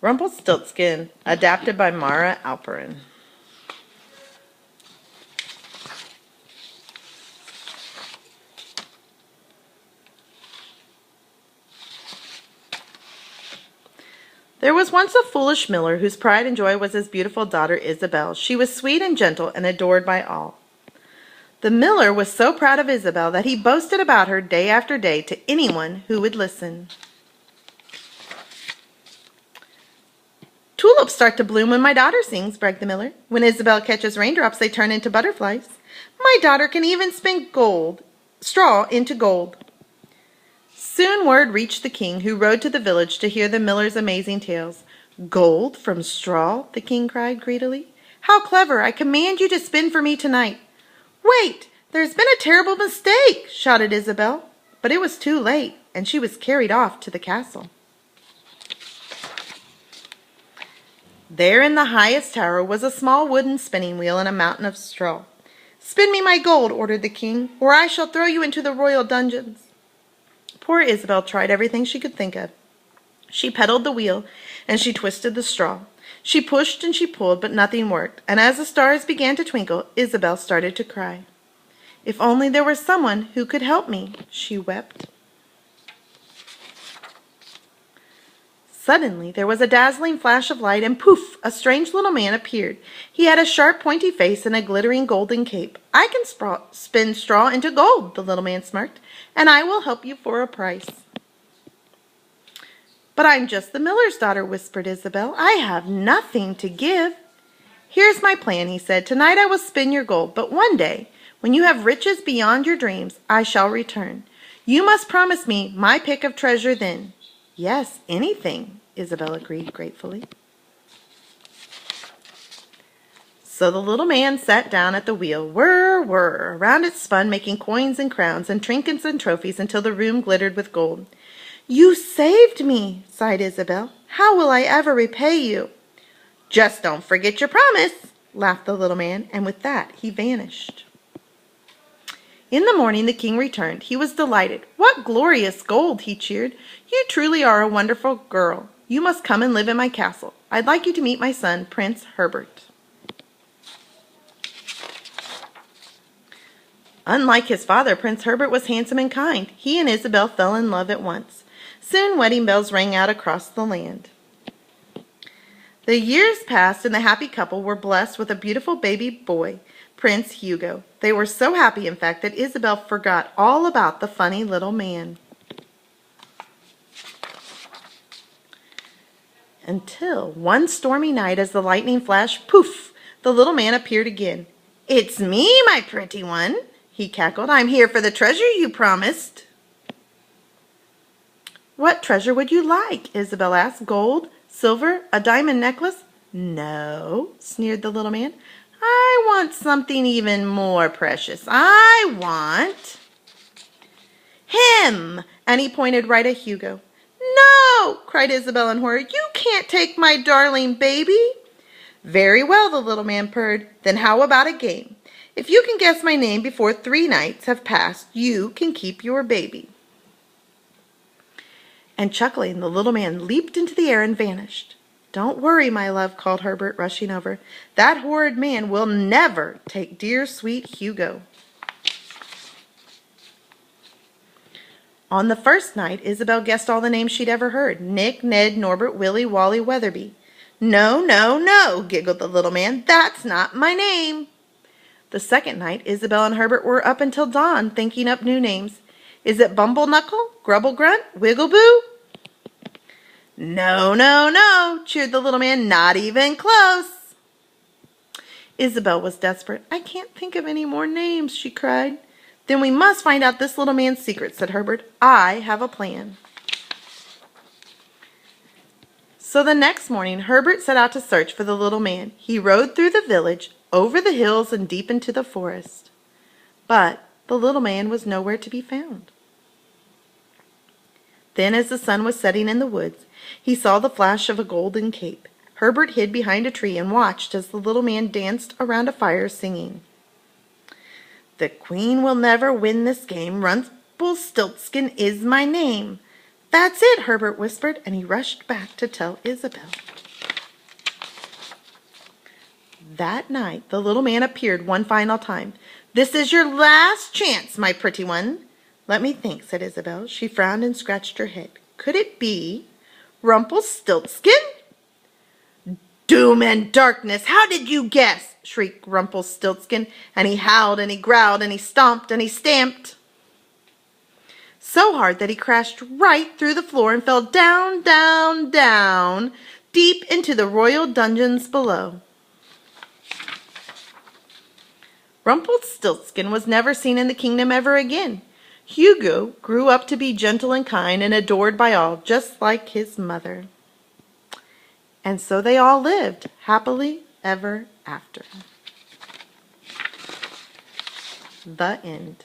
Rumplestiltskin, adapted by Mara Alperin. There was once a foolish miller whose pride and joy was his beautiful daughter Isabel. She was sweet and gentle and adored by all. The miller was so proud of Isabel that he boasted about her day after day to anyone who would listen. Tulips start to bloom when my daughter sings, bragged the miller. When Isabel catches raindrops, they turn into butterflies. My daughter can even spin straw into gold. Soon word reached the king, who rode to the village to hear the miller's amazing tales. Gold from straw? The king cried greedily. How clever! I command you to spin for me tonight. Wait! There's been a terrible mistake! Shouted Isabel. But it was too late, and she was carried off to the castle. There in the highest tower was a small wooden spinning wheel and a mountain of straw. Spin me my gold, ordered the king, or I shall throw you into the royal dungeons. Poor Isabel tried everything she could think of. She pedaled the wheel, and she twisted the straw. She pushed and she pulled, but nothing worked, and as the stars began to twinkle, Isabel started to cry. If only there were someone who could help me, she wept. Suddenly, there was a dazzling flash of light, and poof, a strange little man appeared. He had a sharp, pointy face and a glittering golden cape. I can spin straw into gold, the little man smirked, and I will help you for a price. But I'm just the miller's daughter, whispered Isabel. I have nothing to give. Here's my plan, he said. Tonight I will spin your gold, but one day, when you have riches beyond your dreams, I shall return. You must promise me my pick of treasure then. Yes, anything, Isabel agreed gratefully. So the little man sat down at the wheel. Whir, whir, around it spun, making coins and crowns and trinkets and trophies until the room glittered with gold. You saved me, sighed Isabel. How will I ever repay you? Just don't forget your promise, laughed the little man, and with that he vanished. In the morning the king returned. He was delighted. What glorious gold, he cheered. You truly are a wonderful girl. You must come and live in my castle. I'd like you to meet my son, Prince Herbert. Unlike his father, Prince Herbert was handsome and kind. He and Isabel fell in love at once. Soon wedding bells rang out across the land. The years passed and the happy couple were blessed with a beautiful baby boy, Prince Hugo. They were so happy, in fact, that Isabel forgot all about the funny little man. Until one stormy night, as the lightning flashed, poof, the little man appeared again. It's me, my pretty one, he cackled. I'm here for the treasure you promised. What treasure would you like? Isabel asked. Gold? Silver? A diamond necklace? No, sneered the little man. I want something even more precious. I want him. And he pointed right at Hugo. No, cried Isabel in horror. You can't take my darling baby. Very well, the little man purred. Then how about a game? If you can guess my name before 3 nights have passed, you can keep your baby. And chuckling, the little man leaped into the air and vanished. Don't worry, my love, called Herbert, rushing over. That horrid man will never take dear, sweet Hugo. On the first night, Isabel guessed all the names she'd ever heard. Nick, Ned, Norbert, Willie, Wally, Weatherby. No, no, no, giggled the little man. That's not my name. The second night, Isabel and Herbert were up until dawn, thinking up new names. Is it Bumble Knuckle, Grubble Grunt, Wiggle Boo? No, no, no, cheered the little man. Not even close. Isabel was desperate. I can't think of any more names, she cried. Then we must find out this little man's secret, said Herbert. I have a plan. So the next morning, Herbert set out to search for the little man. He rode through the village, over the hills, and deep into the forest. But the little man was nowhere to be found. Then, as the sun was setting in the woods, he saw the flash of a golden cape. Herbert hid behind a tree and watched as the little man danced around a fire singing. The queen will never win this game. Rumplestiltskin is my name. That's it, Herbert whispered, and he rushed back to tell Isabel. That night, the little man appeared one final time. This is your last chance, my pretty one. Let me think, said Isabel. She frowned and scratched her head. Could it be Rumplestiltskin? Doom and darkness, how did you guess? Shrieked Rumplestiltskin, and he howled and he growled and he stomped and he stamped so hard that he crashed right through the floor and fell down, down, down, deep into the royal dungeons below. Rumplestiltskin was never seen in the kingdom ever again. Hugo grew up to be gentle and kind and adored by all, just like his mother. And so they all lived happily ever after. The end.